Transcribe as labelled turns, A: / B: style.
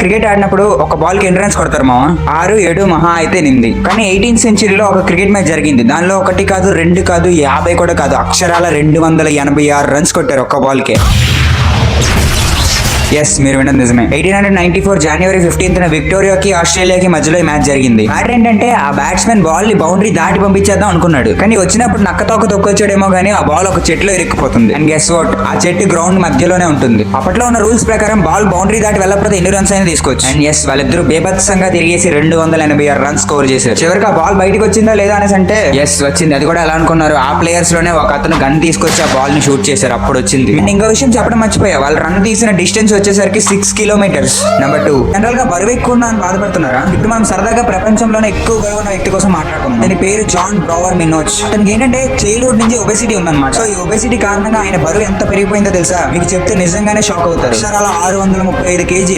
A: Cricket ఆడినప్పుడు ఒక ball కి ఎంట్రన్స్ కొడతారు మామ, 6, 7 మహా అయితే 8. కానీ 18th సెంచరీలో ఒక క్రికెట్ మ్యాచ్ జరిగింది. దానిలో 1 కాదు 2 కాదు 50 కూడా కాదు, అక్షరాల 286 రన్స్ కొట్టారు ఒక్క బాల్ కే. ఎస్, మీరు విన్నది నిజమే. 1894 జనవరి 15th విక్టోరియాకి ఆస్ట్రేలియాకి మధ్యలో ఈ మ్యాచ్ జరిగింది. మ్యాటర్ ఏంటంటే ఆ బ్యాట్స్మెన్ బాల్ ని బౌండరీ దాటి పంపించేద్దాం అనుకున్నాడు. కానీ వచ్చినప్పుడు నక్కతోక తొక్కొచ్చాడేమో గానీ ఆ బాల్ ఒక చెట్లో ఇరుక్కుపోతుంది. అండ్ గెస్ వాట్, ఆ చెట్టు గ్రౌండ్ మధ్యలోనే ఉంటుంది. అప్పట్లో ఉన్న రూల్స్ ప్రకారం బాల్ బౌండరీ దాటి వెళ్ళకపోతే ఎన్ని రన్స్ అయినా తీసుకోవచ్చు. అండ్ ఎస్, వాళ్ళిద్దరూ బేభత్సంగా తిరిగేసి 286 రన్స్ స్కోర్ చేశారు. చివరికి ఆ బాల్ బయటకు వచ్చిందా లేదా అనేసి అంటే ఎస్ వచ్చింది. అది కూడా ఎలా అనుకున్నారు, ఆ ప్లేయర్స్ లోనే ఒక అతను గన్ తీసుకొచ్చి ఆ బాల్ ని షూట్ చేశారు, అప్పుడు వచ్చింది. అండ్ ఇంకో విషయం చెప్పడం మర్చిపోయా, వాళ్ళు రన్ తీసిన డిస్టెన్స్ వచ్చేసరికి 6 కిలోమీటర్స్. నెంబర్ 2, జనరల్ గా బరువు ఎక్కువ అని బాధపడుతున్నారా? ఇప్పుడు మనం సరదాగా ప్రపంచంలోనే ఎక్కువ బరువు ఉన్న వ్యక్తి కోసం మాట్లాడుకున్నాం. దాని పేరు జాన్ బ్రౌవర్ మినోజ్. అతనికి ఏంటంటే చైల్డ్హుడ్ నుంచి ఒబెసిటీ ఉందన్నమాట. సో ఈ ఒబెసిటీ కారణంగా ఆయన బరువు ఎంత పెరిగిపోయిందో తెలుసా? మీకు చెప్తే నిజంగానే షాక్ అవుతారు. అక్షరాల 635 kgs.